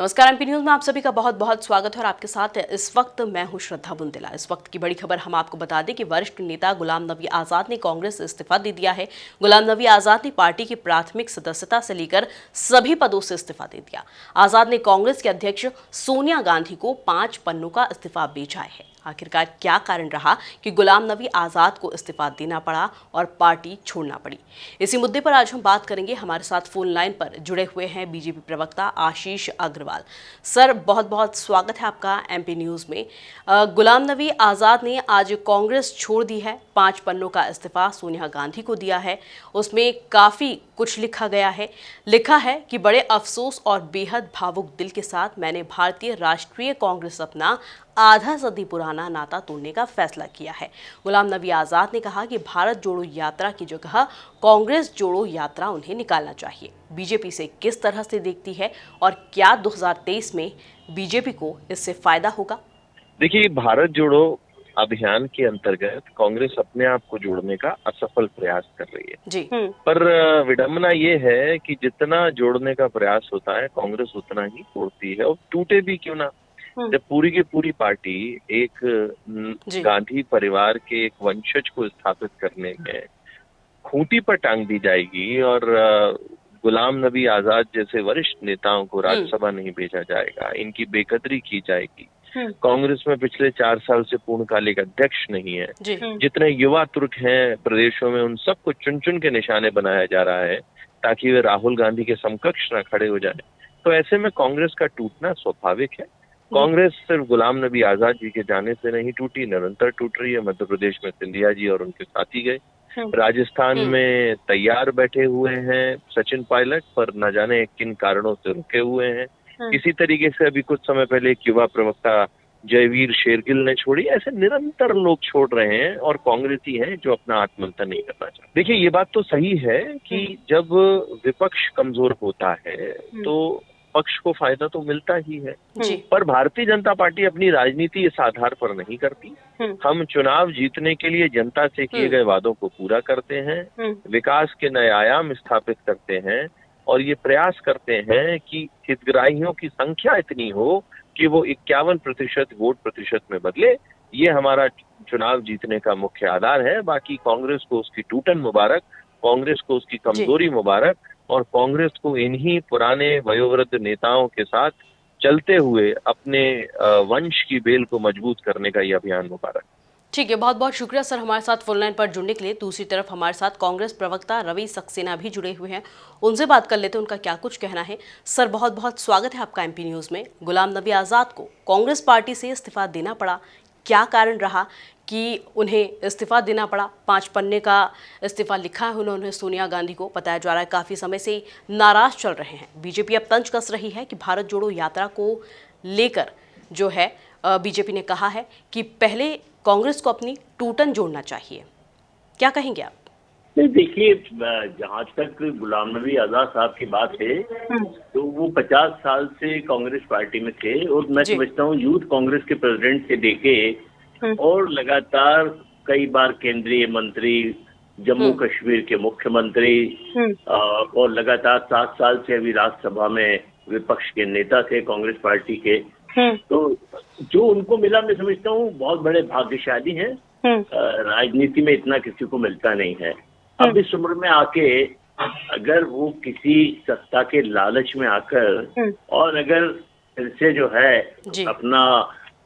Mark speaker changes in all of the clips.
Speaker 1: नमस्कार। MP news में आप सभी का बहुत बहुत स्वागत है और आपके साथ इस वक्त मैं हूं श्रद्धा बुंदेला। इस वक्त की बड़ी खबर हम आपको बता दें कि वरिष्ठ नेता गुलाम नबी आजाद ने कांग्रेस से इस्तीफा दे दिया है। गुलाम नबी आजाद ने पार्टी की प्राथमिक सदस्यता से लेकर सभी पदों से इस्तीफा दे दिया। आजाद ने कांग्रेस के अध्यक्ष सोनिया गांधी को 5 पन्नों का इस्तीफा भेजा है। आखिरकार क्या कारण रहा कि गुलाम नबी आजाद को इस्तीफा देना पड़ा और पार्टी छोड़ना पड़ी, इसी मुद्दे पर आज हम बात करेंगे। हमारे साथ फोन लाइन पर जुड़े हुए हैं बीजेपी प्रवक्ता आशीष अग्रवाल। सर, बहुत बहुत स्वागत है आपका एमपी न्यूज में। गुलाम नबी आजाद ने आज कांग्रेस छोड़ दी है। 5 पन्नों का इस्तीफा सोनिया गांधी को दिया है। उसमें काफी कुछ लिखा गया है। लिखा है कि बड़े अफसोस और बेहद भावुक दिल के साथ मैंने भारतीय राष्ट्रीय कांग्रेस अपना आधा सदी पुराना नाता तोड़ने का फैसला किया है। गुलाम नबी आजाद ने कहा कि भारत जोड़ो यात्रा की जगह कांग्रेस जोड़ो यात्रा उन्हें निकालना चाहिए। बीजेपी से किस तरह से देखती है और क्या 2023 में बीजेपी को इससे फायदा होगा?
Speaker 2: देखिए, भारत जोड़ो अभियान के अंतर्गत कांग्रेस अपने आप को जोड़ने का असफल प्रयास कर रही है
Speaker 1: जी।
Speaker 2: पर विडंबना ये है कि जितना जोड़ने का प्रयास होता है कांग्रेस उतना ही तोड़ती है, और टूटे भी क्यों ना। जब पूरी की पूरी पार्टी एक गांधी परिवार के एक वंशज को स्थापित करने में खूंटी पर टांग दी जाएगी और गुलाम नबी आजाद जैसे वरिष्ठ नेताओं को राज्यसभा नहीं भेजा जाएगा, इनकी बेकदरी की जाएगी। कांग्रेस में पिछले 4 साल से पूर्णकालिक अध्यक्ष नहीं है। जितने युवा तुर्क हैं प्रदेशों में, उन सबको चुन चुन के निशाने बनाया जा रहा है ताकि वे राहुल गांधी के समकक्ष न खड़े हो जाए। तो ऐसे में कांग्रेस का टूटना स्वाभाविक है। कांग्रेस सिर्फ गुलाम नबी आजाद जी के जाने से नहीं टूटी, निरंतर टूट रही है। मध्य प्रदेश में सिंधिया जी और उनके साथी गए, राजस्थान में तैयार बैठे हुए हैं सचिन पायलट, पर न जाने किन कारणों से रुके हुए हैं। इसी तरीके से अभी कुछ समय पहले एक युवा प्रवक्ता जयवीर शेरगिल ने छोड़ी। ऐसे निरंतर लोग छोड़ रहे हैं और कांग्रेसी हैं जो अपना आत्ममंथन नहीं करना चाहते। देखिए, ये बात तो सही है कि जब विपक्ष कमजोर होता है तो पक्ष को फायदा तो मिलता ही है, पर भारतीय जनता पार्टी अपनी राजनीति इस आधार पर नहीं करती। हम चुनाव जीतने के लिए जनता से किए गए वादों को पूरा करते हैं, विकास के नए आयाम स्थापित करते हैं और ये प्रयास करते हैं कि हितग्राहियों की संख्या इतनी हो कि वो 51% वोट प्रतिशत में बदले। ये हमारा चुनाव जीतने का मुख्य आधार है। बाकी कांग्रेस को उसकी टूटन मुबारक, कांग्रेस को उसकी कमजोरी मुबारक, और कांग्रेस को इन्हीं पुराने वयोवृद्ध नेताओं के साथ चलते हुए अपने वंश की बेल को मजबूत करने का यह अभियान मुबारक।
Speaker 1: ठीक है, बहुत बहुत शुक्रिया सर हमारे साथ फोन लाइन पर जुड़ने के लिए। दूसरी तरफ हमारे साथ कांग्रेस प्रवक्ता रवि सक्सेना भी जुड़े हुए हैं, उनसे बात कर लेते हैं, उनका क्या कुछ कहना है। सर, बहुत बहुत स्वागत है आपका एमपी न्यूज में। गुलाम नबी आजाद को कांग्रेस पार्टी से इस्तीफा देना पड़ा, क्या कारण रहा कि उन्हें इस्तीफा देना पड़ा? 5 पन्ने का इस्तीफा लिखा है उन्होंने सोनिया गांधी को। बताया जा रहा है काफ़ी समय से नाराज चल रहे हैं। बीजेपी अब तंज कस रही है कि भारत जोड़ो यात्रा को लेकर जो है बीजेपी ने कहा है कि पहले कांग्रेस को अपनी टूटन जोड़ना चाहिए। क्या कहेंगे आप?
Speaker 3: नहीं, देखिए, जहाँ तक गुलाम नबी आजाद साहब की बात है तो वो 50 साल से कांग्रेस पार्टी में थे और मैं समझता हूँ यूथ कांग्रेस के प्रेसिडेंट से लेके और लगातार कई बार केंद्रीय मंत्री, जम्मू कश्मीर के मुख्यमंत्री और लगातार 7 साल से अभी राज्यसभा में विपक्ष के नेता थे कांग्रेस पार्टी के। तो जो उनको मिला, मैं समझता हूँ बहुत बड़े भाग्यशाली हैं। राजनीति में इतना किसी को मिलता नहीं है। अब इस उम्र में आके अगर वो किसी सत्ता के लालच में आकर और अगर फिर से जो है अपना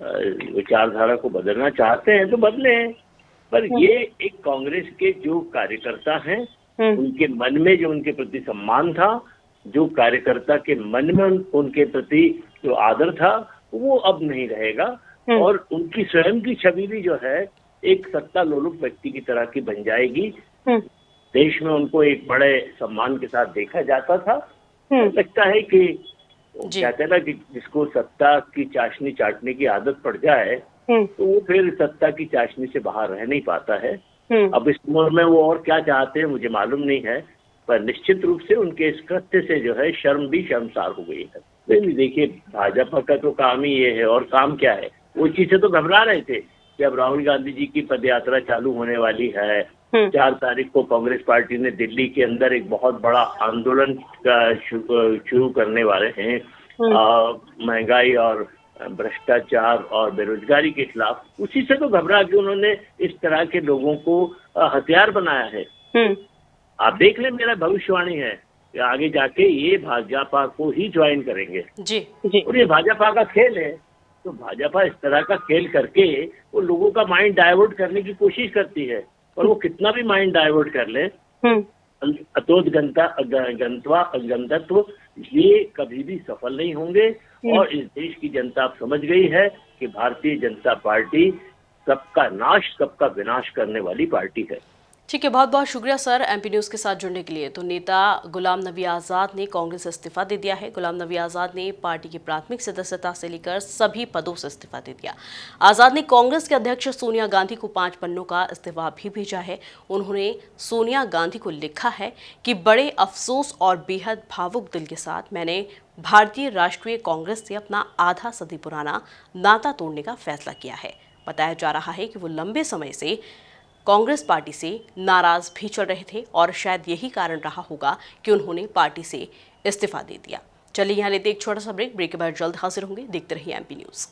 Speaker 3: विचारधारा को बदलना चाहते हैं तो बदले हैं। पर ये एक कांग्रेस के जो कार्यकर्ता हैं उनके मन में जो उनके प्रति सम्मान था, जो कार्यकर्ता के मन में उनके प्रति जो आदर था, वो अब नहीं रहेगा और उनकी स्वयं की छवि भी जो है एक सत्ता लोलुप व्यक्ति की तरह की बन जाएगी। देश में उनको एक बड़े सम्मान के साथ देखा जाता था। लगता है कि कहते हैं ना कि जिसको सत्ता की चाशनी चाटने की आदत पड़ जाए तो वो फिर सत्ता की चाशनी से बाहर रह नहीं पाता है। अब इस उम्र में वो और क्या चाहते हैं मुझे मालूम नहीं है, पर निश्चित रूप से उनके इस कृत्य से जो है शर्म भी शर्मसार हो गई है। नहीं, देखिए, भाजपा का तो काम ही ये है, और काम क्या है? वो चीजें तो घबरा रहे थे कि अब राहुल गांधी जी की पदयात्रा चालू होने वाली है। 4 तारीख को कांग्रेस पार्टी ने दिल्ली के अंदर एक बहुत बड़ा आंदोलन शुरू करने वाले हैं। महंगाई और भ्रष्टाचार और बेरोजगारी के खिलाफ, उसी से तो घबरा के उन्होंने इस तरह के लोगों को हथियार बनाया है। आप देख लें, मेरा भविष्यवाणी है कि आगे जाके ये भाजपा को ही ज्वाइन करेंगे
Speaker 1: जी।
Speaker 3: और ये भाजपा का खेल है। तो भाजपा इस तरह का खेल करके वो लोगों का माइंड डाइवर्ट करने की कोशिश करती है, और वो कितना भी माइंड डाइवर्ट कर ले, गंतव्य ये कभी भी सफल नहीं होंगे। और इस देश की जनता अब समझ गई है कि भारतीय जनता पार्टी सबका नाश, सबका विनाश करने वाली पार्टी है।
Speaker 1: ठीक है, बहुत बहुत शुक्रिया सर एमपी न्यूज़ के साथ जुड़ने के लिए। तो नेता गुलाम नबी आज़ाद ने कांग्रेस से इस्तीफा दे दिया है। गुलाम नबी आज़ाद ने पार्टी की प्राथमिक सदस्यता से लेकर सभी पदों से इस्तीफा दे दिया। आज़ाद ने कांग्रेस के अध्यक्ष सोनिया गांधी को 5 पन्नों का इस्तीफा भी भेजा है। उन्होंने सोनिया गांधी को लिखा है कि बड़े अफसोस और बेहद भावुक दिल के साथ मैंने भारतीय राष्ट्रीय कांग्रेस से अपना आधा सदी पुराना नाता तोड़ने का फैसला किया है। बताया जा रहा है कि वो लंबे समय से कांग्रेस पार्टी से नाराज भी चल रहे थे और शायद यही कारण रहा होगा कि उन्होंने पार्टी से इस्तीफा दे दिया। चलिए यहाँ लेते एक छोटा सा ब्रेक के बाद जल्द हाजिर होंगे। देखते रहिए एमपी न्यूज़।